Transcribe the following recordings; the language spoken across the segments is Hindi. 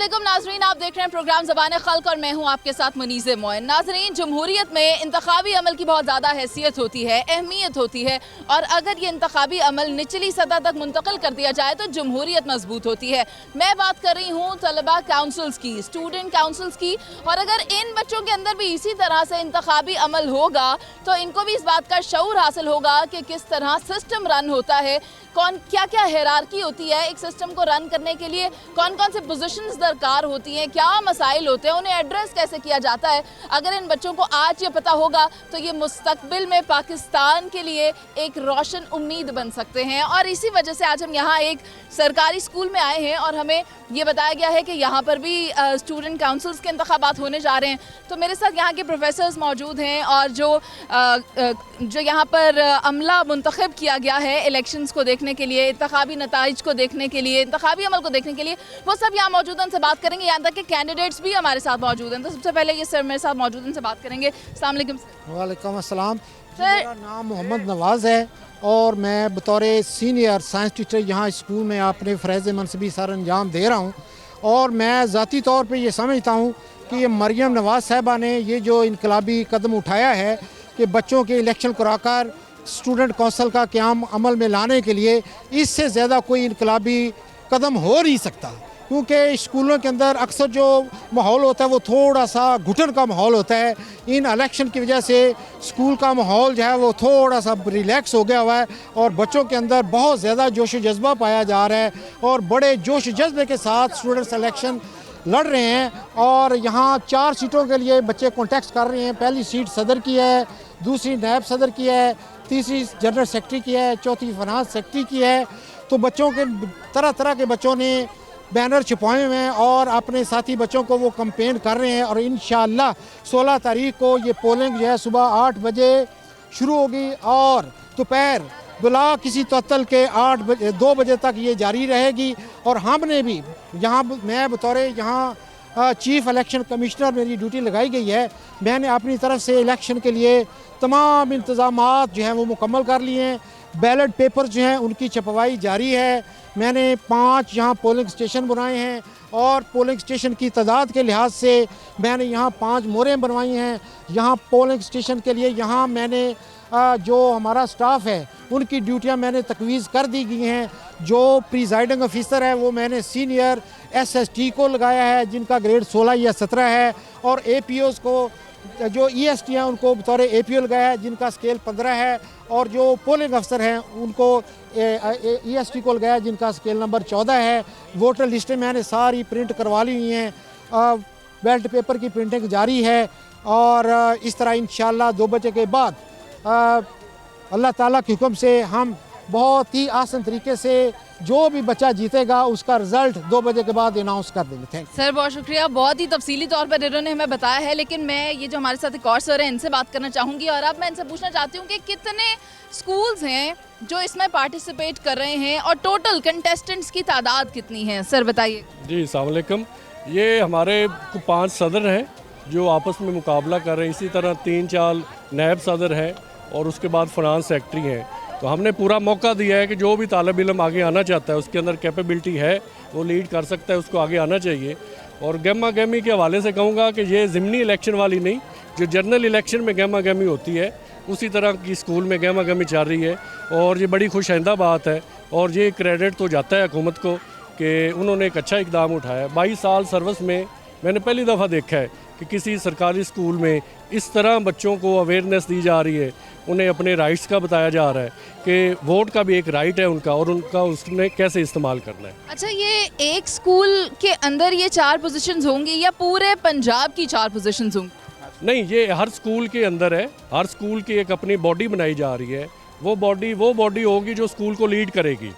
अस्सलामुअलैकुम नाजरीन, आप देख रहे हैं प्रोग्राम ज़बान खल्क और मैं हूं आपके साथ मुनीज़े मोइन। नाजरीन, जमहूरियत में इंतखाबी अमल की बहुत ज़्यादा हैसियत होती है, अहमियत होती है, और अगर ये इंतखाबी अमल निचली सतह तक मुंतकिल कर दिया जाए तो जमहूरियत मजबूत होती है। मैं बात कर रही हूँ तलबा काउंसिल्स की, स्टूडेंट काउंसिल्स की, और अगर इन बच्चों के अंदर भी इसी तरह से इंतखाबी अमल होगा तो इनको भी इस बात का शऊर हासिल होगा कि किस तरह सिस्टम रन होता है, कौन क्या क्या हिरारकी होती है एक सिस्टम को रन करने के लिए, कौन कौन से पोजीशंस दरकार होती हैं, क्या मसाइल होते हैं, उन्हें एड्रेस कैसे किया जाता है। अगर इन बच्चों को आज ये पता होगा तो ये मुस्तकबिल में पाकिस्तान के लिए एक रोशन उम्मीद बन सकते हैं। और इसी वजह से आज हम यहाँ एक सरकारी स्कूल में आए हैं और हमें ये बताया गया है कि यहाँ पर भी स्टूडेंट काउंसिल्स के इंतखाबात होने जा रहे हैं। तो मेरे साथ यहाँ के प्रोफेसर्स मौजूद हैं और जो यहाँ पर अमला मुंतखब किया गया है इलेक्शंस को देखने के लिए, इंतखाबी नताइज को देखने के लिए, इंतखाबी अमल को देखने के लिए, वो सब यहाँ मौजूद हैं। उनसे बात करेंगे, यहाँ तक कि कैंडिडेट्स भी हमारे साथ मौजूद हैं। तो सबसे पहले ये सर मेरे साथ मौजूद हैं, उनसे बात करेंगे। अस्सलाम वालेकुम सर। वालेकुम अस्सलाम। मेरा नाम मोहम्मद नवाज़ है और मैं बतौर सीनियर साइंस टीचर यहाँ स्कूल में अपने फ़रज़ मनसबी सर अंजाम दे रहा हूँ। और मैं ज़ाती तौर पे ये समझता हूँ कि ये मरियम नवाज़ साहिबा ने ये जो इनकलाबी कदम उठाया है कि बच्चों के इलेक्शन कराकर स्टूडेंट कौंसल का क़याम अमल में लाने के लिए, इससे ज़्यादा कोई इनकलाबी कदम हो नहीं सकता। क्योंकि स्कूलों के अंदर अक्सर जो माहौल होता है वो थोड़ा सा घुटन का माहौल होता है। इन इलेक्शन की वजह से स्कूल का माहौल जो है वो थोड़ा सा रिलैक्स हो गया हुआ है और बच्चों के अंदर बहुत ज़्यादा जोश जज्बा पाया जा रहा है और बड़े जोश जज्बे के साथ स्टूडेंट्स इलेक्शन लड़ रहे हैं। और यहाँ 4 सीटों के लिए बच्चे कॉन्टेस्ट कर रहे हैं। पहली सीट सदर की है, दूसरी नायब सदर की है, तीसरी जनरल सेक्रेटरी की है, चौथी फाइनेंस सेक्रेटरी की है। तो बच्चों के तरह तरह के बच्चों ने बैनर छुपाए हुए हैं और अपने साथी बच्चों को वो कैंपेन कर रहे हैं। और इंशाअल्लाह 16 तारीख को ये पोलिंग जो है सुबह 8 बजे शुरू होगी और दोपहर बिला किसी तअत्तल के 2 बजे तक ये जारी रहेगी। और हमने भी यहाँ, मैं बतौर यहाँ चीफ इलेक्शन कमिश्नर मेरी ड्यूटी लगाई गई है, मैंने अपनी तरफ से इलेक्शन के लिए तमाम इंतज़ामात जो हैं वो मुकम्मल कर लिए हैं। बैलेट पेपर जो हैं उनकी छपवाई जारी है। मैंने 5 यहाँ पोलिंग स्टेशन बनाए हैं और पोलिंग स्टेशन की तादाद के लिहाज से मैंने यहाँ 5 मोहरें बनवाई हैं। यहाँ पोलिंग स्टेशन के लिए यहाँ मैंने जो हमारा स्टाफ है उनकी ड्यूटियाँ मैंने तकवीज़ कर दी गई हैं। जो प्रिजाइडिंग ऑफिसर है वो मैंने सीनियर SST को लगाया है जिनका ग्रेड 16 या 17 है, और APOs को जो EST हैं उनको बतौर APO लगाया है जिनका स्केल 15 है, और जो पोलिंग अफसर हैं उनको EST को लगाया जिनका स्केल नंबर 14 है। वोटर लिस्टें मैंने सारी प्रिंट करवा ली हुई हैं, बैलेट पेपर की प्रिंटिंग जारी है। और इस तरह इंशाअल्लाह 2 बजे के बाद अल्लाह ताला के हुक्म से हम बहुत ही आसान तरीके से जो भी बच्चा जीतेगा उसका रिजल्ट 2 बजे के बाद अनाउंस कर देंगे। थैंक सर, बहुत शुक्रिया, बहुत ही तफसीली तौर पर इन्होंने हमें बताया है। लेकिन मैं ये जो हमारे साथ एक और सर हैं इनसे बात करना चाहूँगी और अब मैं इनसे पूछना चाहती हूँ कि कितने स्कूल्स हैं जो इसमें पार्टिसिपेट कर रहे हैं और टोटल कंटेस्टेंट्स की तादाद कितनी है, सर बताइए। जी अस्सलाम वालेकुम। ये हमारे 5 सदर हैं जो आपस में मुकाबला कर रहे हैं। इसी तरह 3-4 नायब सदर हैं और उसके बाद फाइनेंस सेक्रेटरी हैं। तो हमने पूरा मौका दिया है कि जो भी तालिब इल्म आगे आना चाहता है, उसके अंदर कैपेबिलिटी है, वो लीड कर सकता है, उसको आगे आना चाहिए। और गहमा गहमी के हवाले से कहूँगा कि ये ज़िमनी इलेक्शन वाली नहीं, जो जनरल इलेक्शन में गहमा गहमी होती है उसी तरह की स्कूल में गहमा गहमी चल रही है। और ये बड़ी खुशाइंदा बात है और ये क्रेडिट तो जाता है हुकूमत को कि उन्होंने एक अच्छा इकदाम उठाया। 22 साल सर्विस में मैंने पहली दफ़ा देखा है कि किसी सरकारी स्कूल में इस तरह बच्चों को अवेयरनेस दी जा रही है, उन्हें अपने राइट्स का बताया जा रहा है कि वोट का भी एक राइट है उनका और उनका उसने कैसे इस्तेमाल करना है। अच्छा, ये एक स्कूल के अंदर ये 4 पोजीशंस होंगी या पूरे पंजाब की 4 पोजीशंस होंगी? नहीं, ये हर स्कूल के अंदर है। हर स्कूल की एक अपनी बॉडी बनाई जा रही है। वो बॉडी होगी जो स्कूल को लीड करेगी।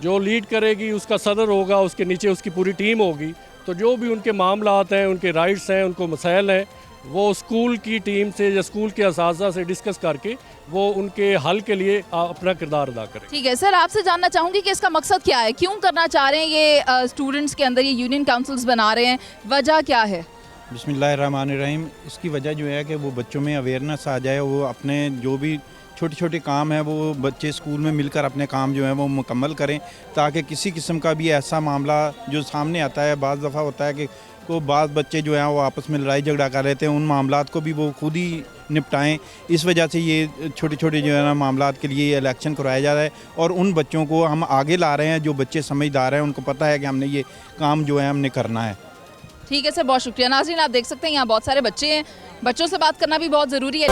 जो लीड करेगी उसका सदर होगा, उसके नीचे उसकी पूरी टीम होगी। तो जो भी उनके मामलात हैं, उनके राइट्स हैं, उनको मसाइल हैं, वो स्कूल की टीम से या स्कूल के असातिज़ा से डिस्कस करके वो उनके हल के लिए अपना किरदार अदा करें। ठीक है सर, आपसे जानना चाहूँगी कि इसका मकसद क्या है, क्यों करना चाह रहे हैं ये स्टूडेंट्स के अंदर ये यूनियन काउंसिल्स बना रहे हैं, वजह क्या है? बिस्मिल्लाहिर्रहमानिर्रहीम। इसकी वजह जो है कि वो बच्चों में अवेयरनेस आ जाए, वो अपने जो भी छोटे छोटे काम हैं वो बच्चे स्कूल में मिलकर अपने काम जो है वो मुकम्मल करें, ताकि किसी किस्म का भी ऐसा मामला जो सामने आता है, बाज़ दफ़ा होता है कि को बाज़ बच्चे जो हैं वो आपस में लड़ाई झगड़ा कर रहे थे, उन मामलात को भी वो खुद ही निपटाएं। इस वजह से ये छोटे छोटे जो है ना मामलात के लिए इलेक्शन करवाया जा रहा है और उन बच्चों को हम आगे ला रहे हैं जो बच्चे समझदार हैं, उनको पता है कि हमने ये काम जो है हमने करना है। ठीक है सर, बहुत शुक्रिया। नाज़रीन, आप देख सकते हैं यहाँ बहुत सारे बच्चे हैं, बच्चों से बात करना भी बहुत ज़रूरी है।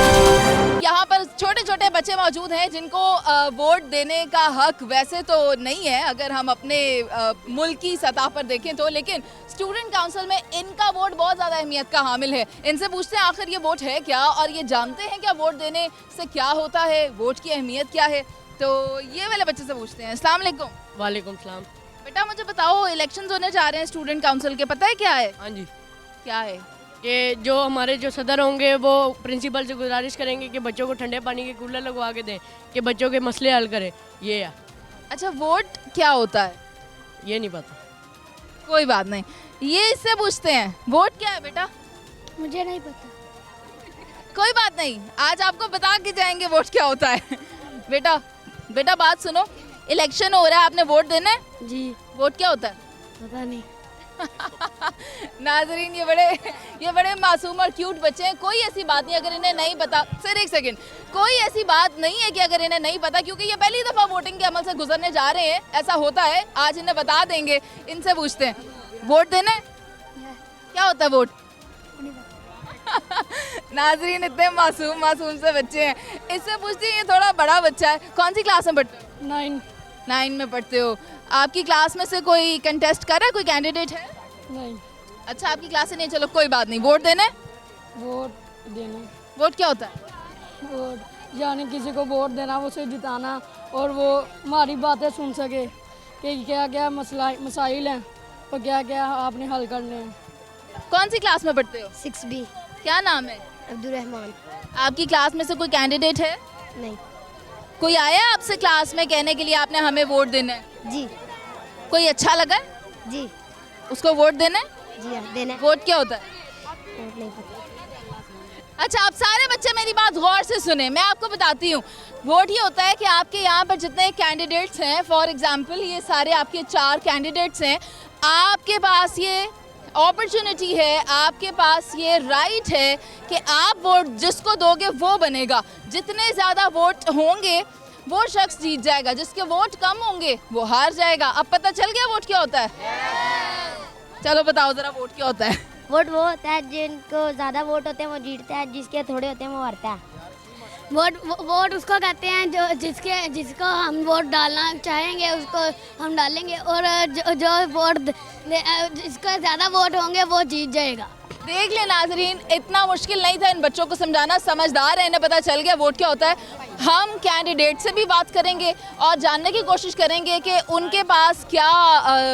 यहाँ पर छोटे छोटे बच्चे मौजूद हैं जिनको वोट देने का हक वैसे तो नहीं है अगर हम अपने मुल्की सतह पर देखें तो, लेकिन स्टूडेंट काउंसिल में इनका वोट बहुत ज़्यादा अहमियत का हामिल है। इनसे पूछते हैं आखिर ये वोट है क्या और ये जानते हैं क्या वोट देने से क्या होता है, वोट की अहमियत क्या है। तो ये वाले बच्चे से पूछते हैं। अस्सलाम वालेकुम। वालेकुम सलाम। बेटा मुझे बताओ, इलेक्शंस होने जा रहे हैं स्टूडेंट काउंसिल के, पता है क्या है? हाँ जी, क्या है? कि जो हमारे जो सदर होंगे वो प्रिंसिपल से गुजारिश करेंगे कि बच्चों को ठंडे पानी के कूलर लगवा के दें कि बच्चों के मसले हल करें। ये है। अच्छा, वोट क्या होता है? ये नहीं पता। कोई बात नहीं, ये इससे पूछते हैं वोट क्या है बेटा? मुझे नहीं पता। कोई बात नहीं, आज आपको बता के जाएंगे वोट क्या होता है। बेटा बात सुनो, इलेक्शन हो रहा है, आपने वोट देना है। जी वोट क्या होता है? पता नहीं। नाजरीन, ये बड़े मासूम और क्यूट बच्चे हैं। कोई ऐसी बात नहीं अगर इन्हें नहीं पता। सिर्फ एक सेकंड, कोई ऐसी बात नहीं है कि अगर इन्हें नहीं पता, क्योंकि ये पहली दफ़ा वोटिंग के अमल से गुजरने जा रहे हैं। ऐसा होता है, आज इन्हें बता देंगे। इनसे पूछते हैं, वोट देना है? क्या होता है वोट? नाजरीन, इतने मासूम से बच्चे हैं। इससे पूछती हैं, ये थोड़ा बड़ा बच्चा है। कौन सी क्लास में पढ़ते हो? 9 में पढ़ते हो। आपकी क्लास में से कोई कंटेस्ट कर रहा है, कोई कैंडिडेट है? नहीं। अच्छा, आपकी क्लास से नहीं, चलो कोई बात नहीं। वोट देना है? वोट देना। वोट क्या होता है? वोट यानी किसी को वोट देना, उसे जिताना और वो हमारी बातें सुन सके कि क्या क्या मसाइल हैं और क्या क्या आपने हल करने हैं। कौन सी क्लास में पढ़ते हो? 6B। क्या नाम है? अब्दुलरहमान। आपकी क्लास में से कोई कैंडिडेट है? नहीं। कोई आया आपसे क्लास में कहने के लिए आपने हमें वोट देना है? जी। कोई अच्छा लगा? जी। उसको वोट देना है? जी हाँ, देना है। वोट क्या होता है? वोट नहीं पता। अच्छा, आप सारे बच्चे मेरी बात गौर से सुने, मैं आपको बताती हूँ। वोट ये होता है कि आपके यहाँ पर जितने कैंडिडेट्स हैं, फॉर एग्जांपल ये सारे आपके 4 कैंडिडेट्स हैं, आपके पास ये अपॉर्चुनिटी है, आपके पास ये राइट है कि आप वोट जिसको दोगे वो बनेगा। जितने ज़्यादा वोट होंगे वो शख्स जीत जाएगा, जिसके वोट कम होंगे वो हार जाएगा। अब पता चल गया वोट क्या होता है? चलो बताओ ज़रा, वोट क्या होता है? वोट वो होता है जिनको ज़्यादा वोट होते हैं वो जीतता है, जिसके थोड़े होते हैं वो हारता है। वोट उसको कहते हैं जिसको हम वोट डालना चाहेंगे उसको हम डालेंगे, और जो वोट जिसको ज़्यादा वोट होंगे वो जीत जाएगा। देख ले नाजरीन, इतना मुश्किल नहीं था इन बच्चों को समझाना, समझदार है, इन्हें पता चल गया वोट क्या होता है। हम कैंडिडेट से भी बात करेंगे और जानने की कोशिश करेंगे कि उनके पास क्या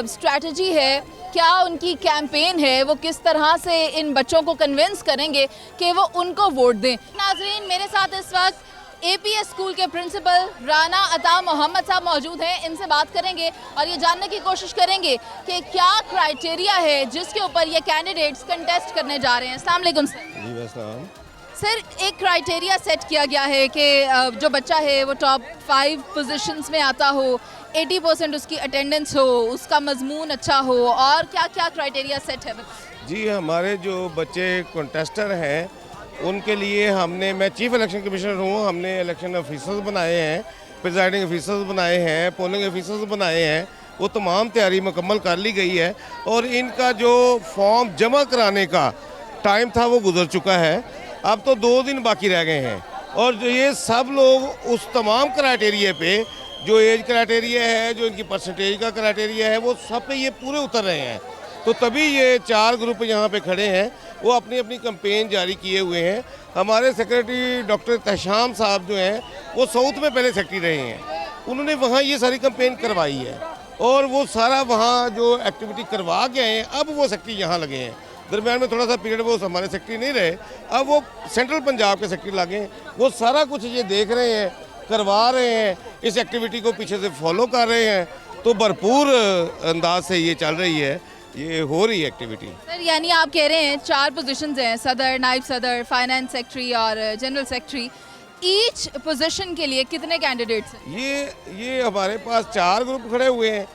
स्ट्रैटेजी है, क्या उनकी कैंपेन है, वो किस तरह से इन बच्चों को कन्विंस करेंगे कि वो उनको वोट दें। नाजरीन, मेरे साथ इस वक्त APS स्कूल के प्रिंसिपल राना अता मोहम्मद साहब मौजूद हैं। इनसे बात करेंगे और ये जानने की कोशिश करेंगे कि क्या क्राइटेरिया है जिसके ऊपर ये कैंडिडेट्स कंटेस्ट करने जा रहे हैं। अस्सलाम वालेकुम सर। जी वैसा सर, एक क्राइटेरिया सेट किया गया है कि जो बच्चा है वो टॉप 5 पोजीशंस में आता हो, 80% उसकी अटेंडेंस हो, उसका मजमून अच्छा हो, और क्या क्या क्राइटेरिया सेट है? जी, हमारे जो बच्चे कंटेस्टर हैं उनके लिए हमने, मैं चीफ इलेक्शन कमिश्नर हूँ, हमने इलेक्शन ऑफिसर्स बनाए हैं, प्रिजाइडिंग ऑफिसर्स बनाए हैं, पोलिंग ऑफिसर्स बनाए हैं। वो तमाम तैयारी मुकम्मल कर ली गई है और इनका जो फॉर्म जमा कराने का टाइम था वो गुजर चुका है। अब तो 2 दिन बाकी रह गए हैं और जो ये सब लोग उस तमाम क्राइटेरिया पे, जो एज क्राइटेरिया है, जो इनकी परसेंटेज का क्राइटेरिया है, वो सब पे ये पूरे उतर रहे हैं। तो तभी ये 4 ग्रुप यहाँ पे खड़े हैं, वो अपनी अपनी कैंपेन जारी किए हुए हैं। हमारे सेक्रेटरी डॉक्टर तहशाम साहब जो हैं वो साउथ में पहले सेक्रेटरी रहे हैं, उन्होंने वहाँ ये सारी कैंपेन करवाई है और वो सारा वहाँ जो एक्टिविटी करवा के आए हैं, अब वो सेक्रेटरी यहाँ लगे हैं। दरमियान में थोड़ा सा पीरियड वो हमारे सेक्रेटरी नहीं रहे, अब वो सेंट्रल पंजाब के सेक्रेटरी लगे हैं। वो सारा कुछ ये देख रहे हैं, करवा रहे हैं, इस एक्टिविटी को पीछे से फॉलो कर रहे हैं। तो भरपूर अंदाज से ये चल रही है, ये हो रही है एक्टिविटी। सर, यानी आप कह रहे हैं 4 पोजीशंस हैं, सदर, नायब सदर, फाइनेंस सेक्रेटरी और जनरल सेक्रेटरी। ईच पोजीशन के लिए कितने कैंडिडेट्स हैं? ये हमारे पास 4 ग्रुप खड़े हुए हैं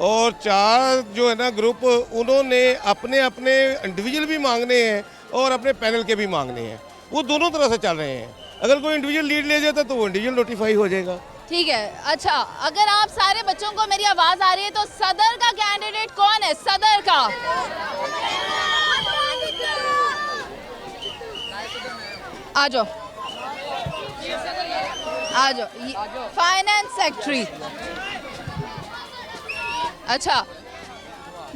और 4 जो है ना ग्रुप, उन्होंने अपने अपने इंडिविजुअल भी मांगने हैं और अपने पैनल के भी मांगने हैं। वो दोनों तरह से चल रहे हैं। अगर कोई इंडिविजुअल लीड ले जाता तो वो इंडिविजुअल नोटिफाई हो जाएगा। ठीक है। अच्छा, अगर आप सारे बच्चों को मेरी आवाज आ रही है तो सदर का कैंडिडेट कौन है? सदर का आ जाओ, आ जाओ। Finance secretary. अच्छा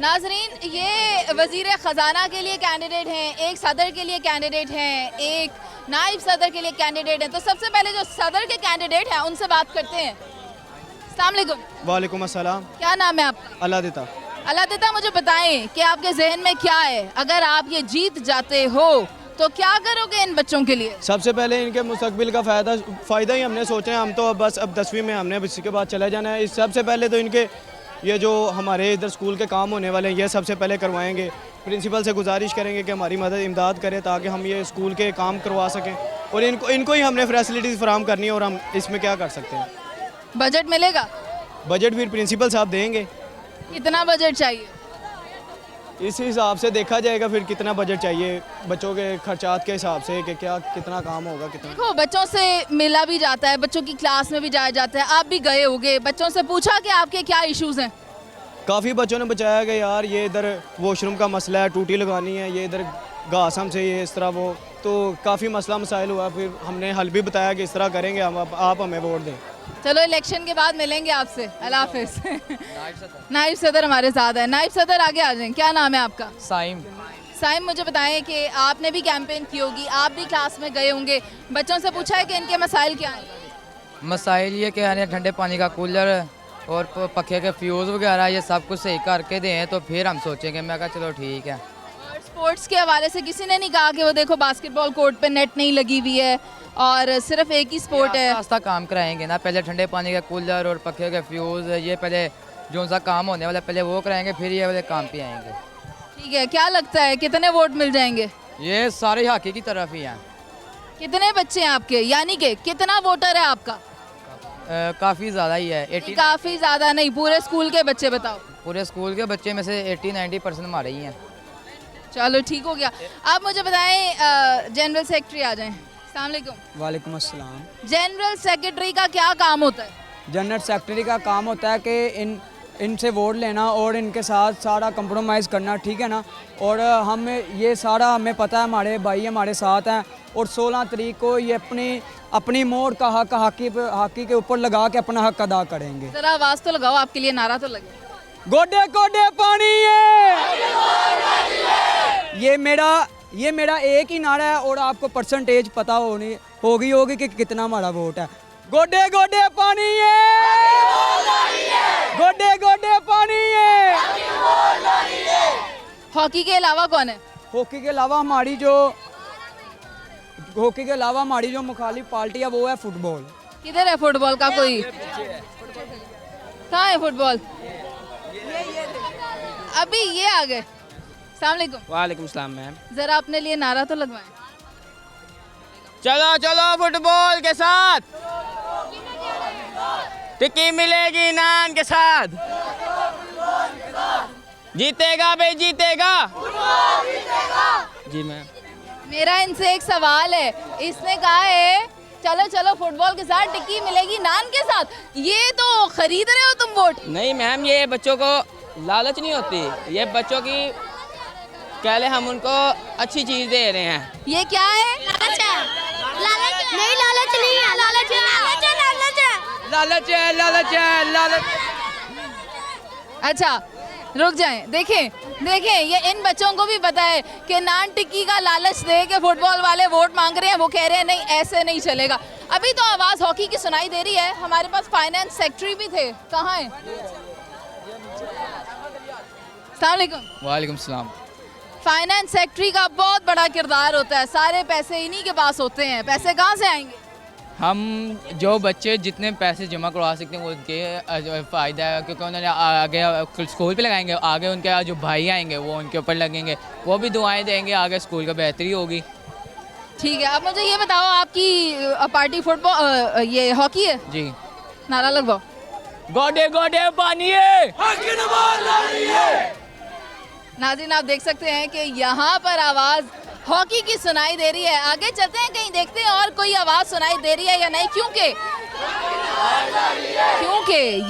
नाजरीन, ये वजीर ख़जाना के लिए कैंडिडेट हैं, एक सदर के लिए कैंडिडेट हैं, एक नाइब सदर के लिए कैंडिडेट हैं। तो सबसे पहले जो सदर के कैंडिडेट हैं उनसे बात करते हैं। अस्सलाम वालेकुम। वालेकुम अस्सलाम। क्या नाम है आपका? अलादिता। अलादिता, मुझे बताएं कि आपके जहन में क्या है? अगर आप ये जीत जाते हो तो क्या करोगे इन बच्चों के लिए? सबसे पहले इनके मुस्तकबिल का फ़ायदा ही हमने सोचा है। हम तो अब 10वीं में, हमने इसी के बाद चले जाना है। सबसे पहले तो इनके ये जो हमारे इधर स्कूल के काम होने वाले हैं ये सबसे पहले करवाएंगे। प्रिंसिपल से गुजारिश करेंगे कि हमारी मदद इमदाद करें ताकि हम ये स्कूल के काम करवा सकें, और इनको ही हमने फैसिलिटीज़ फराहम करनी है। और हम इसमें क्या कर सकते हैं? बजट मिलेगा? बजट फिर प्रिंसिपल साहब देंगे। कितना बजट चाहिए? इस हिसाब से देखा जाएगा फिर कितना बजट चाहिए बच्चों के खर्चात के हिसाब से, कि क्या कितना काम होगा कितना। देखो, बच्चों से मिला भी जाता है, बच्चों की क्लास में भी जाया जाता है। आप भी गए होगे, बच्चों से पूछा कि आपके क्या इश्यूज हैं? काफ़ी बच्चों ने बताया कि यार ये इधर वॉशरूम का मसला है, टूटी लगानी है, ये इधर घास हमसे ये इस तरह वो, तो काफ़ी मसला मसाइल हुआ। फिर हमने हल भी बताया कि इस तरह करेंगे हम, आप हमें वोट दें। चलो इलेक्शन के बाद मिलेंगे आपसे। अल्लाह हाफिज़। नाइब सदर हमारे साथ है। नाइब सदर आगे आ जाएं। क्या नाम है आपका? साइम। साइम, मुझे बताएं कि आपने भी कैंपेन की होगी, आप भी क्लास में गए होंगे, बच्चों से पूछा है कि इनके मसाइल क्या हैं? मसाइल ये क्या है, ठंडे पानी का कूलर और पखे के फ्यूज़ वगैरह ये सब कुछ सही करके दें तो फिर हम सोचेंगे। मैं कहा चलो ठीक है। और स्पोर्ट्स के हवाले से किसी ने नहीं कहा कि वो देखो बास्केटबॉल कोर्ट पे नेट नहीं लगी हुई है और सिर्फ एक ही स्पोर्ट है? रास्ता काम कराएंगे ना, पहले ठंडे पानी का कूलर और पखे के फ्यूज़ ये पहले जो सा काम होने वाला पहले वो कराएंगे, फिर ये वाले काम पे आएंगे। ठीक है। क्या लगता है कितने वोट मिल जाएंगे? ये सारे हाकी की तरफ ही हैं। कितने बच्चे हैं आपके, यानी कि कितना वोटर है आपका? काफ़ी ज़्यादा ही है। 80 काफ़ी ज़्यादा नहीं, पूरे स्कूल के बच्चे बताओ। पूरे स्कूल के बच्चे में से 80-90% हमारे ही हैं। चलो ठीक हो गया। आप मुझे बताएं, जनरल सेक्रेटरी आ जाएं। अस्सलाम वालेकुम। वालेकुम अस्सलाम। जनरल सेक्रेटरी का क्या काम होता है? जनरल सेक्रेटरी का काम होता है कि इनसे वोट लेना और इनके साथ सारा कंप्रोमाइज़ करना, ठीक है ना। और हमें ये सारा हमें पता है, हमारे भाई हमारे साथ हैं और 16 तारीख को ये अपनी मोड़ का हक हाकी के ऊपर लगा के अपना हक अदा करेंगे। जरा आवाज़ तो लगाओ, आपके लिए नारा तो लगे। गोडे गोडे पानी है, ये मेरा एक ही नारा है और आपको परसेंटेज पता होगी कि कितना हमारा वोट है। गोडे गोडे पानी है, गोडे गोडे पानी है। हॉकी के अलावा कौन है? हॉकी के अलावा हमारी जो मुखालिफ पार्टी है वो है फुटबॉल। किधर है फुटबॉल का कोई? कहाँ है फुटबॉल? अभी ये आ गए। अस्सलाम वालेकुम। वालेकुम सलाम मैम। जरा अपने लिए नारा तो लगवाएं। चलो चलो फुटबॉल के साथ, टिक्की मिलेगी नान के साथ, जीतेगा भाई जीतेगा। जी मैम। मेरा इनसे एक सवाल है, इसने कहा है चलो चलो फुटबॉल के साथ टिक्की मिलेगी नान के साथ, ये तो खरीद रहे हो तुम वोट? नहीं मैम, ये बच्चों को लालच नहीं होती, ये बच्चों की कह ले हम उनको अच्छी चीज दे रहे हैं। ये क्या है? लालच है। लालच नहीं, लालच नहीं है, लालच है, लालच है, लालच है, लालच है, लालच है, लालच। अच्छा रुक जाएं, देखें ये इन बच्चों को भी पता है कि नान टिक्की का लालच दे के फुटबॉल वाले वोट मांग रहे हैं। वो कह रहे हैं नहीं ऐसे नहीं चलेगा। अभी तो आवाज़ हॉकी की सुनाई दे रही है। हमारे पास फाइनेंस सेक्रेटरी भी थे, कहाँ हैं? अस्सलाम वालेकुम। वालेकुम सलाम। फाइनेंस सेक्रेटरी का बहुत बड़ा किरदार होता है, सारे पैसे इन्हीं के पास होते हैं। पैसे कहाँ से आएंगे? हम जो बच्चे जितने पैसे जमा करवा सकते हैं वो उनके फ़ायदा है, क्योंकि उन्होंने आगे स्कूल पे लगाएंगे, आगे उनके जो भाई आएंगे वो उनके ऊपर लगेंगे, वो भी दुआएं देंगे, आगे स्कूल का बेहतरी होगी। ठीक है, अब मुझे ये बताओ आपकी पार्टी फुटबॉल ये हॉकी है जी। नारा लगवाओ। गोडे गोडे पानिए। नाज़रीन आप देख सकते हैं कि यहाँ पर आवाज़ हॉकी की सुनाई दे रही है। आगे चलते हैं, कहीं देखते हैं और कोई आवाज़ सुनाई दे रही है या नहीं, क्योंकि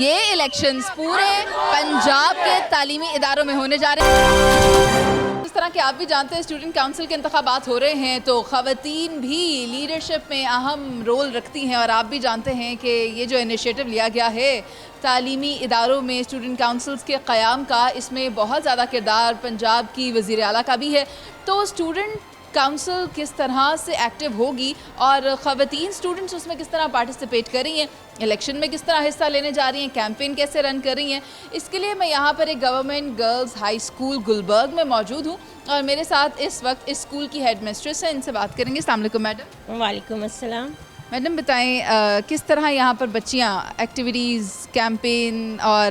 ये इलेक्शंस पूरे पंजाब के तालीमी इदारों में होने जा रहे हैं। जिस तरह के आप भी जानते हैं स्टूडेंट काउंसिल के इंतखाबात हो रहे हैं तो ख़वातीन भी लीडरशिप में अहम रोल रखती हैं और आप भी जानते हैं कि ये जो इनिशिएटिव लिया गया है तालीमी इदारों में स्टूडेंट काउंसिल्स के क़याम का, इसमें बहुत ज़्यादा किरदार पंजाब की वज़ीर आला का भी है। तो स्टूडेंट काउंसिल किस तरह से एक्टिव होगी और ख़वातीन स्टूडेंट्स उसमें किस तरह पार्टिसिपेट कर रही हैं, इलेक्शन में किस तरह हिस्सा लेने जा रही हैं, कैंपेन कैसे रन कर रही हैं, इसके लिए मैं यहाँ पर एक government girls high school Gulberg में मौजूद हूँ और मेरे साथ इस वक्त इस स्कूल की हेड मिस्ट्रेस है, इनसे बात करेंगे। अस्सलाम वालेकुम मैडम। वालेकुम अस्सलाम। मैडम बताएं किस तरह यहाँ पर बच्चियाँ एक्टिविटीज़ कैंपेन और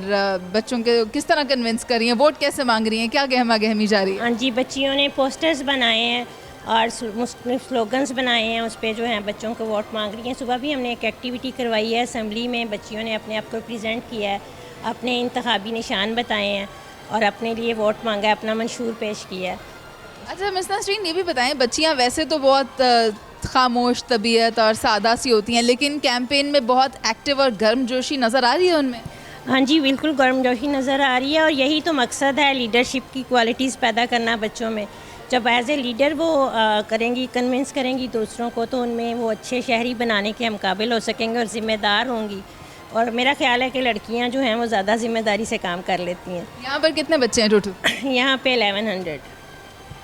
बच्चों के किस तरह कन्विंस कर रही हैं, वोट कैसे मांग रही हैं, क्या गहमा गहमी जा रही है? हाँ जी, बच्चियों ने पोस्टर्स बनाए हैं और स्लोगन्स बनाए हैं, उस पर जो हैं बच्चों को वोट मांग रही हैं। सुबह भी हमने एक एक्टिविटी करवाई है असम्बली में, बच्चियों ने अपने आप को प्रेजेंट किया है, अपने इंतखाबी निशान बताए हैं और अपने लिए वोट मांगा है, अपना मंशूर पेश किया है। अच्छा मिस नसरीन, ये भी बताएं, बच्चियाँ वैसे तो बहुत खामोश तबीयत और सादा सी होती हैं, लेकिन कैंपेन में बहुत एक्टिव और गर्मजोशी नज़र आ रही है उनमें? हाँ जी, बिल्कुल गर्मजोशी नज़र आ रही है और यही तो मकसद है, लीडरशिप की क्वालिटीज़ पैदा करना बच्चों में। जब एज ए लीडर वो करेंगी, कन्विंस करेंगी दूसरों को, तो उनमें वो अच्छे शहरी बनाने के हम काबिल हो सकेंगे और ज़िम्मेदार होंगी। और मेरा ख्याल है कि लड़कियां जो हैं वो ज़्यादा ज़िम्मेदारी से काम कर लेती हैं। यहाँ पर कितने बच्चे हैं टोटल? यहाँ पे 1100।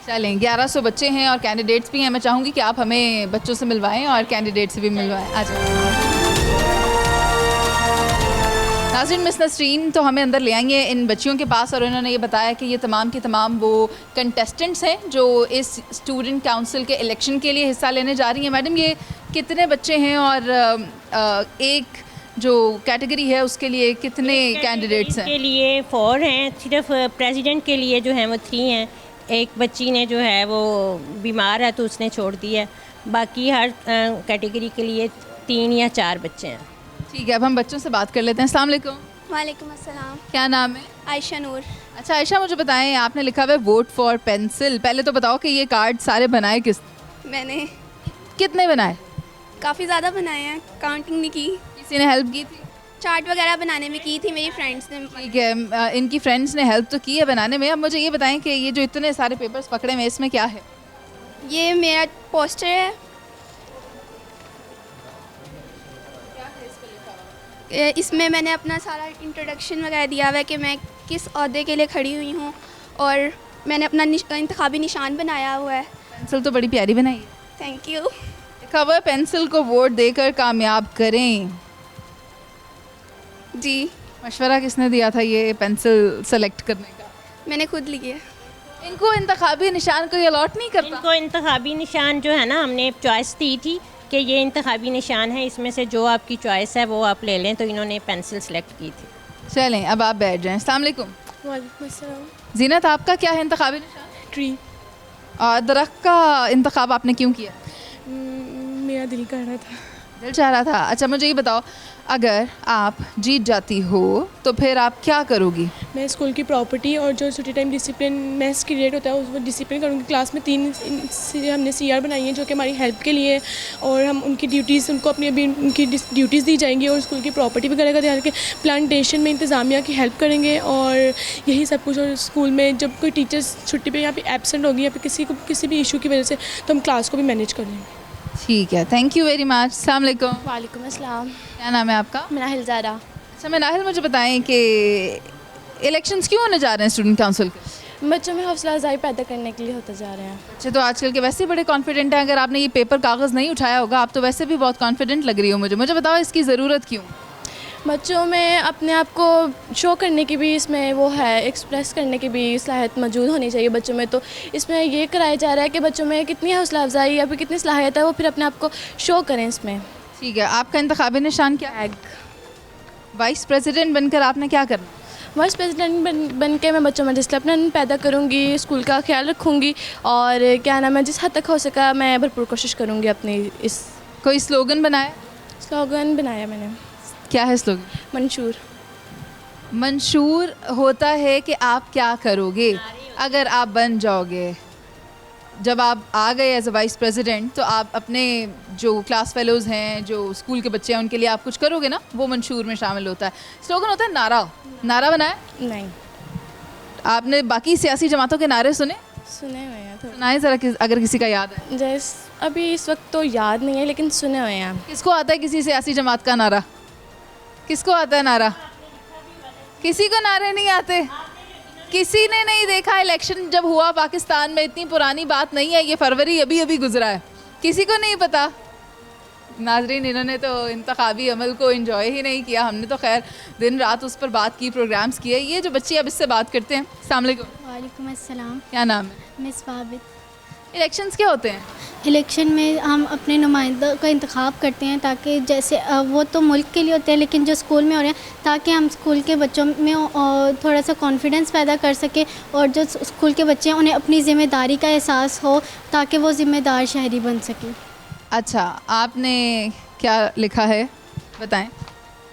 चलें, 1100 बच्चे हैं और कैंडिडेट्स भी हैं। मैं चाहूँगी कि आप हमें बच्चों से मिलवाएं और कैंडिडेट से भी मिलवाएं। आ जाए नाज़रीन, मिस नसरीन तो हमें अंदर ले आएंगे इन बच्चियों के पास और उन्होंने ये बताया कि ये तमाम की तमाम वो कंटेस्टेंट्स हैं जो इस स्टूडेंट काउंसिल के इलेक्शन के लिए हिस्सा लेने जा रही हैं। मैडम, ये कितने बच्चे हैं और एक जो कैटेगरी है उसके लिए कितने कैंडिडेट्स हैं? के लिए 4 हैं, सिर्फ प्रेसिडेंट के लिए जो हैं वो 3 हैं। एक बच्ची ने जो है वो बीमार है तो उसने छोड़ दिया, बाकी हर कैटेगरी के लिए 3 या 4 बच्चे हैं। ठीक है, अब हम बच्चों से बात कर लेते हैं। अस्सलाम वालेकुम। वालेकुम अस्सलाम। क्या नाम है? आयशा नूर। अच्छा आयशा, मुझे बताएं, आपने लिखा हुआ है वोट फॉर पेंसिल, पहले तो बताओ कि ये कार्ड सारे बनाए किस? मैंने। कितने बनाए? काफ़ी ज़्यादा बनाए हैं, काउंटिंग नहीं की। किसी ने हेल्प की थी? चार्ट वगैरह बनाने में की थी मेरी फ्रेंड्स ने। ठीक है, इनकी फ्रेंड्स ने हेल्प तो की है बनाने में। अब मुझे ये बताएं कि ये जो इतने सारे पेपर्स पकड़े हुए इसमें क्या है? ये मेरा पोस्टर है। इसमें मैंने अपना सारा इंट्रोडक्शन वगैरह दिया हुआ है कि मैं किस ओहदे के लिए खड़ी हुई हूँ और मैंने अपना इंतखाबी निशान बनाया हुआ है। पेंसिल तो बड़ी प्यारी बनाई है। Thank you. लिखा हुआ है पेंसिल को वोट देकर कामयाब करें। जी। मशवरा किसने दिया था ये पेंसिल सेलेक्ट करने का? मैंने खुद लिया। इनको इंतखाबी निशान कोई अलॉट नहीं करता? इनको इंतखाबी निशान जो है ना, हमने चॉइस दी थी कि ये इंतखाबी निशान है, इसमें से जो आपकी चॉइस है वो आप ले लें, तो इन्होंने पेंसिल सेलेक्ट की थी। चलें, अब आप बैठ जाएं। अस्सलाम वालेकुम। वालेकुम अस्सलाम। जीनत, आपका क्या है इंतखाबी निशान? ट्री। और दरख्त का इंतखाब आपने क्यों किया? मेरा दिल कर रहा था। दिल चाह रहा था। अच्छा मुझे ये बताओ, अगर आप जीत जाती हो तो फिर आप क्या करोगी? मैं स्कूल की प्रॉपर्टी और जो छुट्टी टाइम डिसिप्लिन मैथ्स क्रिएट होता है उसको डिसिप्लिन करूँगी। क्लास में 3 हमने CR बनाई है जो कि हमारी हेल्प के लिए, और हम उनकी ड्यूटीज़, उनको अपनी अभी उनकी ड्यूटीज़ दी जाएंगी और स्कूल की प्रॉपर्टी वगैरह का ध्यान रखें। प्लांटेशन में इंतज़ामिया की हेल्प करेंगे और यही सब कुछ। और स्कूल में जब कोई टीचर्स छुट्टी पर यहाँ पर एबसेंट होगी या फिर किसी भी इशू की वजह से, तो हम क्लास को भी मैनेज कर लेंगे। ठीक है, थैंक यू वेरी मच। अस्सलाम वालेकुम। वालेकुम अस्सलाम। क्या नाम है आपका? मनाहिल ज़ारा। अच्छा मनाहिल, मुझे बताएं कि इलेक्शंस क्यों होने जा रहे हैं स्टूडेंट काउंसिल के? बच्चों में हौसला अफजाई पैदा करने के लिए होते जा रहे हैं। अच्छा, तो आजकल के वैसे ही बड़े कॉन्फिडेंट हैं। अगर आपने ये पेपर कागज़ नहीं उठाया होगा, आप तो वैसे भी बहुत कॉन्फिडेंट लग रही हो मुझे बताओ इसकी ज़रूरत क्यों? बच्चों में अपने आप को शो करने की भी इसमें वो है, एक्सप्रेस करने की भी सलाहियत मौजूद होनी चाहिए बच्चों में। तो इसमें ये कराया जा रहा है कि बच्चों में कितनी हौसला अफजाई या फिर कितनी सलाहियत है, वो फिर अपने आप को शो करें इसमें। ठीक है, आपका इंतखाबी निशान क्या है? वाइस प्रेसिडेंट बनकर आपने क्या करना? वाइस प्रेसिडेंट बन के मैं बच्चों में डिसिप्लिन पैदा करूँगी, स्कूल का ख्याल रखूँगी और क्या नाम है, जिस हद तक हो सका मैं भरपूर कोशिश करूँगी अपनी इस। कोई स्लोगन बनाया? स्लोगन बनाया मैंने। क्या है स्लोगन? मंशूर। मंशूर होता है कि आप क्या करोगे अगर आप बन जाओगे। जब आप आ गए एज अ वाइस प्रेसिडेंट तो आप अपने जो क्लास फेलोज़ हैं, जो स्कूल के बच्चे हैं, उनके लिए आप कुछ करोगे ना, वो मंशूर में शामिल होता है। स्लोगन होता है नारा। नारा बनाया? नहीं। आपने बाकी सियासी जमातों के नारे सुने? सुने हुए हैं। सुनाए ज़रा अगर किसी का याद है। जैसे अभी इस वक्त तो याद नहीं है लेकिन सुने हुए हैं। किसको आता है किसी सियासी जमात का नारा? किसको आता है नारा? किसी को नारे नहीं आते? किसी ने नहीं देखा? इलेक्शन जब हुआ पाकिस्तान में, इतनी पुरानी बात नहीं है, ये फरवरी अभी अभी गुजरा है, किसी को नहीं पता। नाजरीन, इन्होंने तो इंतखाबी अमल को एंजॉय ही नहीं किया। हमने तो खैर दिन रात उस पर बात की, प्रोग्राम्स किए। ये जो बच्चे अब इससे बात करते हैं, अस्सलाम वालेकुम। वालेकुम अस्सलाम। क्या नाम है? मिस वाबिद। इलेक्शंस क्या होते हैं? इलेक्शन में हम अपने नुमाइंदों का इंतखाब करते हैं ताकि जैसे वो तो मुल्क के लिए होते हैं लेकिन जो स्कूल में हो रहे हैं, ताकि हम स्कूल के बच्चों में थोड़ा सा कॉन्फिडेंस पैदा कर सकें और जो स्कूल के बच्चे हैं उन्हें अपनी ज़िम्मेदारी का एहसास हो ताकि वो ज़िम्मेदार शहरी बन सकें। अच्छा, आपने क्या लिखा है बताएं।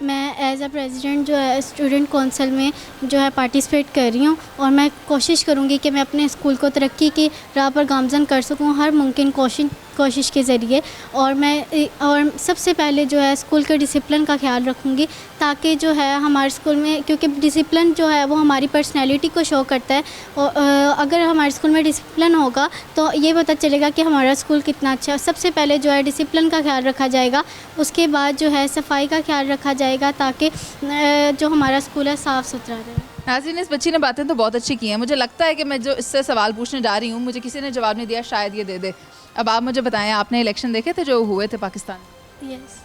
मैं एज अ प्रेसिडेंट जो है स्टूडेंट कौंसिल में जो है पार्टिसिपेट कर रही हूँ और मैं कोशिश करूँगी कि मैं अपने स्कूल को तरक्की की राह पर गामज़न कर सकूँ हर मुमकिन कोशिश के ज़रिए। और सबसे पहले जो है स्कूल के डिसिप्लिन का ख्याल रखूँगी ताकि जो है हमारे स्कूल में, क्योंकि डिसिप्लिन जो है वो हमारी पर्सनैलिटी को शो करता है और अगर हमारे स्कूल में डिसिप्लिन होगा तो ये पता चलेगा कि हमारा स्कूल कितना अच्छा है। सबसे पहले जो है डिसिप्लिन का ख्याल रखा जाएगा, उसके बाद जो है सफाई का ख्याल रखा जाएगा ताकि जो हमारा स्कूल है साफ़ सुथरा रहे। नाज़रीन, इस बच्ची ने बातें तो बहुत अच्छी की हैं। मुझे लगता है कि मैं जो इससे सवाल पूछने जा रही हूँ, मुझे किसी ने जवाब नहीं दिया, शायद ये दे दे। अब आप मुझे बताएं, आपने इलेक्शन देखे थे जो हुए थे पाकिस्तान में? यस।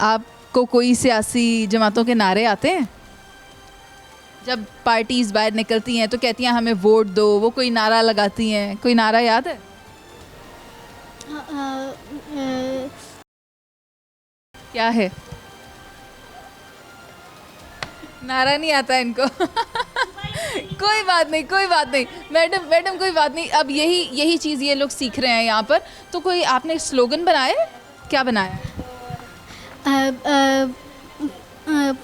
आपको कोई सियासी जमातों के नारे आते हैं? जब पार्टीज़ बाहर निकलती हैं तो कहती हैं हमें वोट दो, वो कोई नारा लगाती हैं, कोई नारा याद है? क्या है? नारा नहीं आता इनको। कोई बात नहीं, कोई बात नहीं मैडम कोई बात नहीं। अब यही चीज़ ये लोग सीख रहे हैं यहाँ पर। तो कोई आपने स्लोगन बनाया? क्या बनाया?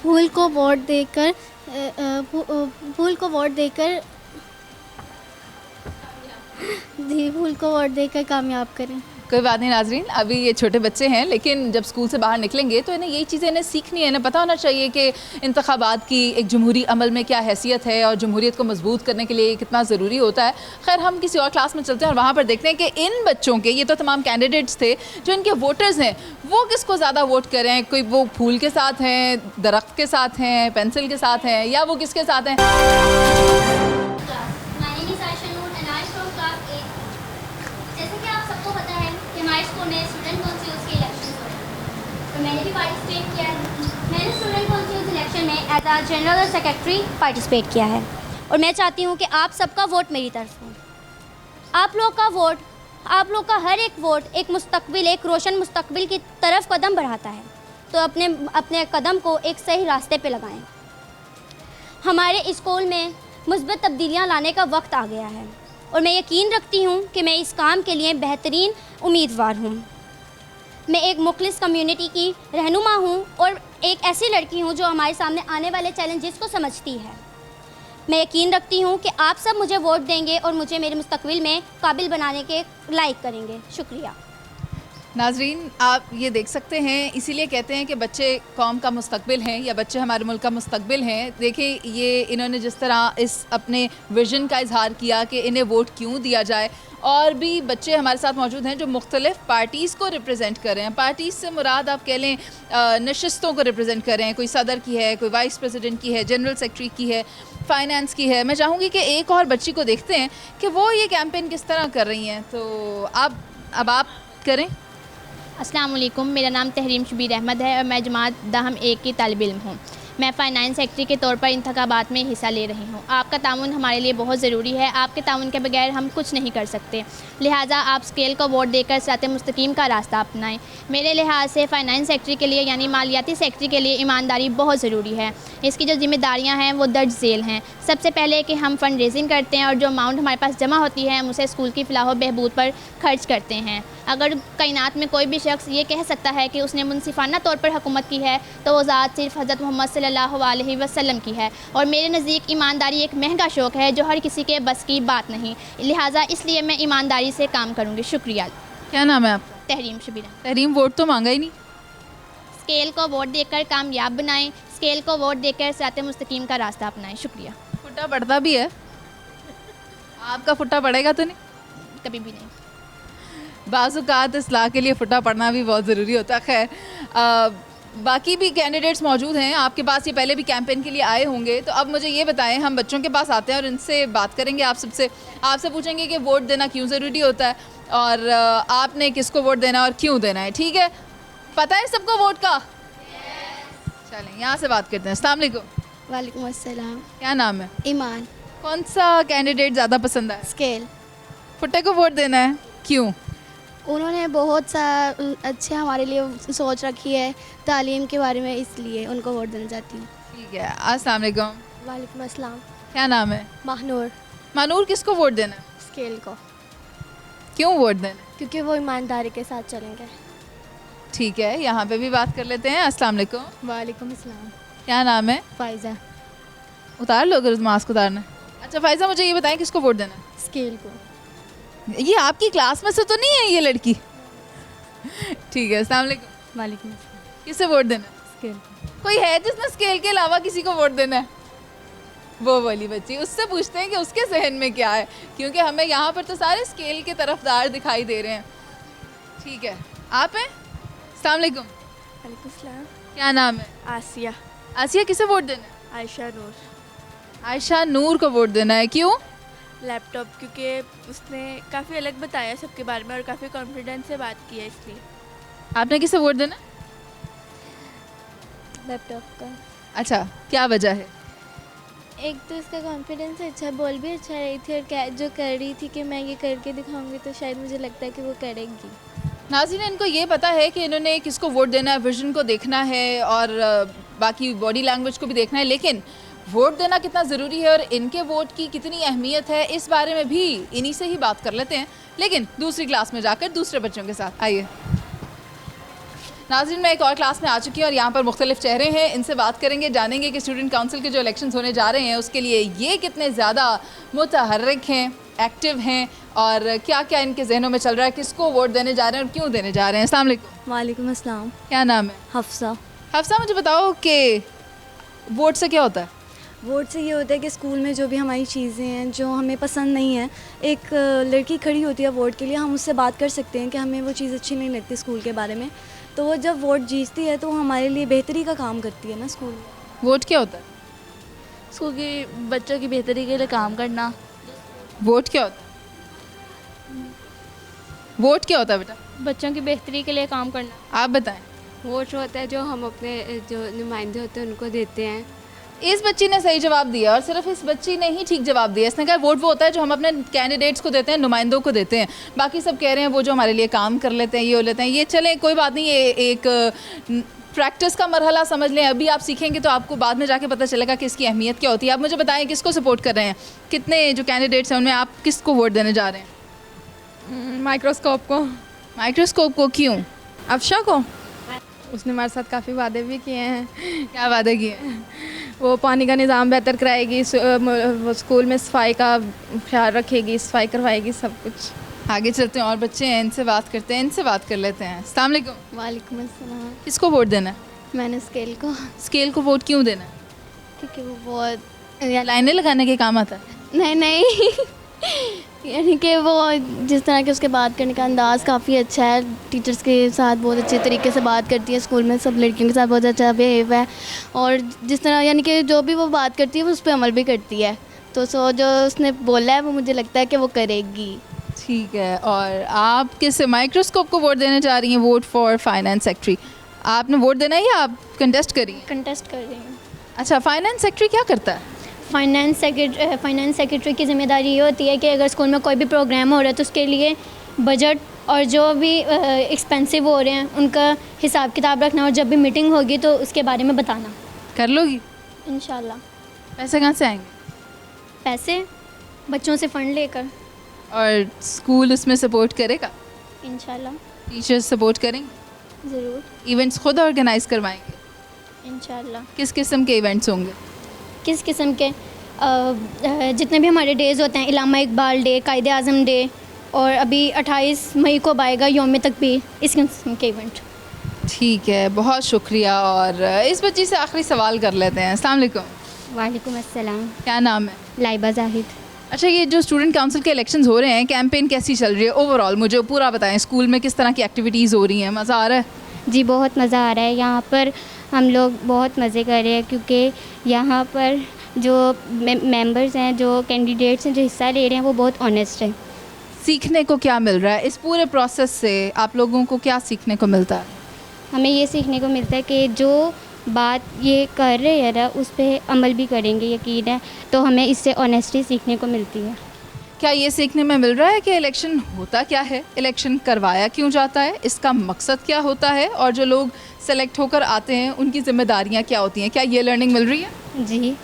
फूल को वोट देकर फूल को वोट देकर कामयाब करें। कोई बात नहीं नाजरीन, अभी ये छोटे बच्चे हैं लेकिन जब स्कूल से बाहर निकलेंगे तो इन्हें यही चीज़ें इन्हें सीखनी है। इन्हें पता होना चाहिए कि इंतखाबात की एक जमहूरी अमल में क्या हैसियत है और जमहूरियत को मजबूत करने के लिए कितना ज़रूरी होता है। खैर, हम किसी और क्लास में चलते हैं और वहाँ पर देखते हैं कि इन बच्चों के, ये तो तमाम कैंडिडेट्स थे, जो इनके वोटर्स हैं वो किसको ज़्यादा वोट कर रहे हैं। कोई वो फूल के साथ हैं, दरख्त के साथ हैं, पेंसिल के साथ हैं, या वो किसके साथ हैं? हमारे स्कूल में स्टूडेंट काउंसिल्स के इलेक्शन हो रहे हैं तो मैंने भी पार्टिसिपेट किया है। मैंने स्टूडेंट काउंसिल्स इलेक्शन में as a general secretary participate किया है और मैं चाहती हूँ कि आप सबका वोट मेरी तरफ हो। आप लोग का वोट, आप लोग का हर एक वोट एक मुस्तकबिल, एक रोशन मुस्तकबिल की तरफ कदम बढ़ाता है। तो अपने कदम को एक सही रास्ते पे लगाएं। हमारे स्कूल में मुस्बत तब्दीलियाँ लाने का वक्त आ गया है और मैं यकीन रखती हूँ कि मैं इस काम के लिए बेहतरीन उम्मीदवार हूँ। मैं एक मुखलिस कम्युनिटी की रहनुमा हूँ और एक ऐसी लड़की हूँ जो हमारे सामने आने वाले चैलेंजेस को समझती है। मैं यकीन रखती हूँ कि आप सब मुझे वोट देंगे और मुझे मेरे मुस्तकबिल में काबिल बनाने के लायक करेंगे। शुक्रिया। नाजरीन, आप ये देख सकते हैं, इसीलिए कहते हैं कि बच्चे कौम का मुस्तकबिल हैं या बच्चे हमारे मुल्क का मुस्तकबिल हैं। देखिए, ये इन्होंने जिस तरह इस अपने विज़न का इजहार किया कि इन्हें वोट क्यों दिया जाए। और भी बच्चे हमारे साथ मौजूद हैं जो मुख्तलिफ़ पार्टीज़ को रिप्रेजेंट कर रहे हैं। पार्टीज़ से मुराद आप कह लें नशिस्तों को रिप्रेजेंट कर रहे हैं। कोई सदर की है, कोई वाइस प्रेसिडेंट की है, जनरल सेक्रेटरी की है, फाइनेंस की है। मैं चाहूँगी कि एक और बच्ची को देखते हैं कि वो ये कैंपेन किस तरह कर रही हैं। तो अब आप करें। अस्सलाम वालेकुम, मेरा नाम तहरीम शबीर अहमद है और मैं जमात दाहम 1 की तालिब इल्म हूँ। मैं फ़ाइनेंस सेक्रेटरी के तौर पर इंतखाबात में हिस्सा ले रही हूँ। आपका ताउन हमारे लिए बहुत ज़रूरी है। आपके ताउन के बगैर हम कुछ नहीं कर सकते, लिहाजा आप स्केल को वोट देकर सिरात मुस्तकीम का रास्ता अपनाएं। मेरे लिहाज से फ़ाइनेंस सेक्रेटरी के लिए यानी मालियाती सेक्रेटरी के लिए ईमानदारी बहुत ज़रूरी है। इसकी जो जिम्मेदारियाँ हैं वो दर्ज झेल हैं। सबसे पहले कि हम फ़ंड रेजिंग करते हैं और जो अमाउंट हमारे पास जमा होती है हम उसे स्कूल की फ़लाह व बहबूद पर खर्च करते हैं। अगर कायनात में कोई भी शख्स ये कह सकता है कि उसने मुनसिफाना तौर पर हुकूमत की है तो वो ज़ात सिर्फ हज़रत मोहम्मद सल्लल्लाहु अलैहि वसल्लम की है। और मेरे नज़दीक ईमानदारी एक महंगा शौक़ है जो हर किसी के बस की बात नहीं, लिहाजा इसलिए मैं ईमानदारी से काम करूँगी। शुक्रिया। क्या नाम है आपका? तहरीम शबीरा। तहरीम, वोट तो मांगा ही नहीं। स्केल को वोट देकर कामयाब बनाएं, स्केल को वोट देकर सिरात मुस्तकीम का रास्ता अपनाएं। शुक्रिया। फुट्टा पड़ता भी है? आपका फुट्टा पड़ेगा तो नहीं? कभी भी नहीं। बाज़-औक़ात इस्लाह के लिए फुट्टा पड़ना भी बहुत ज़रूरी होता है। खैर, बाकी भी कैंडिडेट्स मौजूद हैं आपके पास, ये पहले भी कैंपेन के लिए आए होंगे, तो अब मुझे ये बताएं, हम बच्चों के पास आते हैं और इनसे बात करेंगे, आपसे पूछेंगे कि वोट देना क्यों ज़रूरी होता है और आपने किसको वोट देना और क्यों देना है। ठीक है, पता है सबको वोट का? चलें यहाँ से बात करते हैं। अस्सलाम वालेकुम। वालेकुम अस्सलाम। क्या नाम है? ईमान। कौन सा कैंडिडेट ज़्यादा पसंद है? स्केल। फुट्टे को वोट देना है, क्यों? उन्होंने बहुत सा अच्छे हमारे लिए सोच रखी है तालीम के बारे में, इसलिए उनको वोट देना चाहती हूँ। ठीक है। अस्सलाम वालेकुम। वालेकुम अस्सलाम। क्या नाम है? माहनूर। मानूर, किसको वोट देना है? स्केल को। क्यों वोट देना? क्योंकि वो ईमानदारी के साथ चलेंगे। ठीक है, यहाँ पे भी बात कर लेते हैं। अस्सलाम वालेकुम। वालेकुम अस्सलाम। क्या नाम है? फ़ाइज़ा। उतार लो अगर मास्क उतारना। अच्छा फ़ाइज़ा, मुझे ये बताएं किसको वोट देना है? स्केल को। ये आपकी क्लास में से तो नहीं है ये लड़की? ठीक है। अस्सलाम वालेकुम। वालेकुम अस्सलाम। किसे वोट देना है? स्केल। कोई है जिसने स्केल के अलावा किसी को वोट देना है? वो वाली बच्ची, उससे पूछते हैं कि उसके जहन में क्या है, क्योंकि हमें यहाँ पर तो सारे स्केल के तरफदार दिखाई दे रहे हैं। ठीक है, आप हैं? अस्सलाम वालेकुम। वालेकुम अस्सलाम। क्या नाम है? आसिया। आसिया, किसे वोट देना है? आयशा नूर। आयशा नूर को वोट देना है, क्यों? लैपटॉप, क्योंकि उसने काफ़ी अलग बताया सबके बारे में और काफ़ी कॉन्फिडेंस से बात की है, इसलिए। आपने किसे वोट देना? लैपटॉप का। अच्छा, क्या वजह है? एक तो इसका कॉन्फिडेंस अच्छा, बोल भी अच्छा रही थी और जो कर रही थी कि मैं ये करके दिखाऊंगी तो शायद मुझे लगता है कि वो करेगी। नाज़रीन, इनको ये पता है कि इन्होंने किसको वोट देना है, विजन को देखना है और बाकी बॉडी लैंग्वेज को भी देखना है, लेकिन वोट देना कितना ज़रूरी है और इनके वोट की कितनी अहमियत है, इस बारे में भी इन्हीं से ही बात कर लेते हैं, लेकिन दूसरी क्लास में जाकर दूसरे बच्चों के साथ। आइए नाज़रीन, मैं एक और क्लास में आ चुकी हूँ और यहाँ पर मुख्तलिफ चेहरे हैं, इनसे बात करेंगे, जानेंगे कि स्टूडेंट काउंसिल के जो इलेक्शंस होने जा रहे हैं उसके लिए ये कितने ज़्यादा मुतहर्रिक हैं, एक्टिव हैं और क्या क्या इनके जहनों में चल रहा है, किसको वोट देने जा रहे हैं और क्यों देने जा रहे हैं। अस्सलाम वालेकुम। वालेकुम अस्सलाम। क्या नाम है? हफ्सा। हफ्सा, मुझे बताओ कि वोट से क्या होता है? वोट से ये होता है कि स्कूल में जो भी हमारी चीज़ें हैं जो हमें पसंद नहीं है, एक लड़की खड़ी होती है वोट के लिए, हम उससे बात कर सकते हैं कि हमें वो चीज़ अच्छी नहीं लगती स्कूल के बारे में, तो वो जब वोट जीतती है तो वो हमारे लिए बेहतरी का काम करती है ना स्कूल में। वोट क्या होता है? स्कूल की बच्चों की बेहतरी के लिए काम करना। वोट क्या होता है? वोट क्या होता है बेटा? बच्चों की बेहतरी के लिए काम करना। आप बताएं। वोट होता है जो हम अपने जो नुमाइंदे होते हैं उनको देते हैं। इस बच्ची ने सही जवाब दिया और सिर्फ इस बच्ची ने ही ठीक जवाब दिया। इसने कहा वोट वो होता है जो हम अपने कैंडिडेट्स को देते हैं, नुमाइंदों को देते हैं। बाकी सब कह रहे हैं वो जो हमारे लिए काम कर लेते हैं, ये हो लेते हैं। ये चले कोई बात नहीं, ये एक प्रैक्टिस का मरहला समझ लें। अभी आप सीखेंगे तो आपको बाद में जाके पता चलेगा कि इसकी अहमियत क्या होती है। आप मुझे बताएं किसको सपोर्ट कर रहे हैं, कितने जो कैंडिडेट्स हैं उनमें आप किसको वोट देने जा रहे हैं? माइक्रोस्कोप को। माइक्रोस्कोप को क्यों? अफशा को। उसने हमारे साथ काफ़ी वादे भी किए हैं। क्या वादे किए हैं? वो पानी का निज़ाम बेहतर कराएगी, वो स्कूल में सफाई का ख्याल रखेगी, सफाई करवाएगी, सब कुछ। आगे चलते हैं और बच्चे हैं, इनसे बात करते हैं, इनसे बात कर लेते हैं। अस्सलाम वालेकुम। वालेकुम अस्सलाम। किसको वोट देना है? मैंने स्केल को। स्केल को वोट क्यों देना है? क्योंकि वो बहुत लाइनें लगाने के काम आता है। नहीं यानी कि वो जिस तरह के उसके बात करने का अंदाज़ काफ़ी अच्छा है, टीचर्स के साथ बहुत अच्छे तरीके से बात करती है, स्कूल में सब लड़कियों के साथ बहुत अच्छा बिहेव है और जिस तरह यानी कि जो भी वो बात करती है वो उस पर अमल भी करती है, तो जो उसने बोला है वो मुझे लगता है कि वो करेगी। ठीक है, और आप किस माइक्रोस्कोप को वोट देने जा रही हैं? Vote for finance secretary. आपने वोट देना है या आप कंटेस्ट करिए? कंटेस्ट कर रही हूँ। अच्छा, फाइनेंस सेक्रेटरी क्या करता है? फाइनेंस सेक्रेटरी की ज़िम्मेदारी ये होती है कि अगर स्कूल में कोई भी प्रोग्राम हो रहा है तो उसके लिए बजट और जो भी एक्सपेंसिव हो रहे हैं उनका हिसाब किताब रखना, और जब भी मीटिंग होगी तो उसके बारे में बताना। कर लोगी? इंशाल्लाह। पैसे कहाँ से आएंगे? पैसे बच्चों से फ़ंड लेकर। और स्कूल उसमें सपोर्ट करेगा? इंशाल्लाह। टीचर्स सपोर्ट करेंगे? ज़रूर। इवेंट्स खुद ऑर्गेनाइज करवाएंगे? इंशाल्लाह। किस किस्म के इवेंट्स होंगे? किस किस्म के? जितने भी हमारे डेज़ होते हैं, इलामा इकबाल डे, कायदे आज़म डे, और अभी 28 मई को आएगा यौम तकबीर, इस किस्म के इवेंट। ठीक है, बहुत शुक्रिया। और इस बच्ची से आखिरी सवाल कर लेते हैं। अस्सलाम वालेकुम। वालेकुम अस्सलाम। क्या नाम है? लाइबा जाहिद। अच्छा, ये जो स्टूडेंट काउंसिल के इलेक्शंस हो रहे हैं, कैंपेन कैसी चल रही है ओवरऑल? मुझे पूरा बताएं, स्कूल में किस तरह की एक्टिविटीज़ हो रही हैं? मज़ा आ रहा है? जी बहुत मज़ा आ रहा है। यहाँ पर हम लोग बहुत मज़े कर रहे हैं क्योंकि यहाँ पर जो मेंबर्स हैं, जो कैंडिडेट्स हैं जो हिस्सा ले रहे हैं, वो बहुत ऑनेस्ट है। सीखने को क्या मिल रहा है इस पूरे प्रोसेस से? आप लोगों को क्या सीखने को मिलता है? हमें ये सीखने को मिलता है कि जो बात ये कर रहे हैं ना उस पर अमल भी करेंगे, यकीन है, तो हमें इससे ऑनेस्टी सीखने को मिलती है। क्या ये सीखने में मिल रहा है कि इलेक्शन होता क्या है, इलेक्शन करवाया क्यों जाता है, इसका मकसद क्या होता है, और जो लोग सेलेक्ट होकर आते हैं उनकी जिम्मेदारियां क्या होती हैं? क्या ये लर्निंग मिल रही है? जी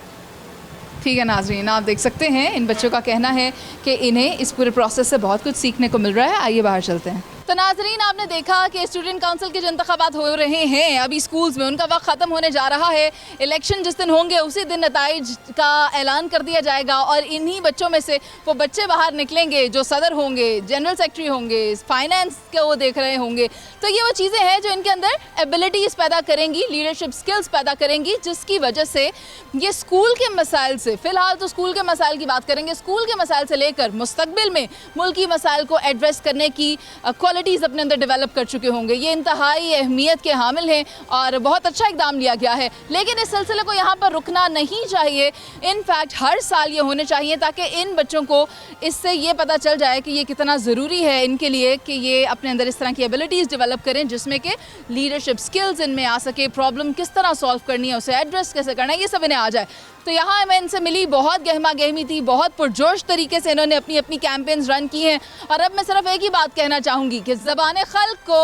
ठीक है नाज़रीन, आप देख सकते हैं इन बच्चों का कहना है कि इन्हें इस पूरे प्रोसेस से बहुत कुछ सीखने को मिल रहा है। आइए बाहर चलते हैं। तो नाज़रीन, आपने देखा कि स्टूडेंट काउंसिल के जो इंतखाबात हो रहे हैं अभी स्कूल्स में, उनका वक्त ख़त्म होने जा रहा है। इलेक्शन जिस दिन होंगे उसी दिन नताइज का ऐलान कर दिया जाएगा, और इन्हीं बच्चों में से वो बच्चे बाहर निकलेंगे जो सदर होंगे, जनरल सेक्रेटरी होंगे, फाइनेंस के वो देख रहे होंगे। तो ये वो चीज़ें हैं जो इनके अंदर एबिलिटीज़ पैदा करेंगी, लीडरशिप स्किल्स पैदा करेंगी, जिसकी वजह से ये स्कूल के मसाइल से, फ़िलहाल तो स्कूल के मसाइल की बात करेंगे, स्कूल के मसाइल से लेकर मुस्तकबिल में मुल्की मसाइल को एड्रेस करने की क्वालिटीज़ अपने अंदर डेवलप कर चुके होंगे। ये इंतहाई अहमियत के हामिल हैं और बहुत अच्छा इक़दाम लिया गया है, लेकिन इस सिलसिले को यहाँ पर रुकना नहीं चाहिए। इनफैक्ट हर साल ये होने चाहिए ताकि इन बच्चों को इससे ये पता चल जाए कि ये कितना ज़रूरी है इनके लिए कि ये अपने अंदर इस तरह की एबिलिटीज़ डेवलप करें जिसमें कि लीडरशिप स्किल्स इनमें आ सके, प्रॉब्लम किस तरह सॉल्व करनी है, उसे एड्रेस कैसे करना है, ये सब इन्हें आ जाए। तो यहाँ मैं इनसे मिली, बहुत गहमा गहमी थी, बहुत पुरजोश तरीके से इन्होंने अपनी अपनी कैंपेन्स रन की हैं। और अब मैं सिर्फ एक ही बात कहना चाहूँगी कि ज़बान खल्क़ को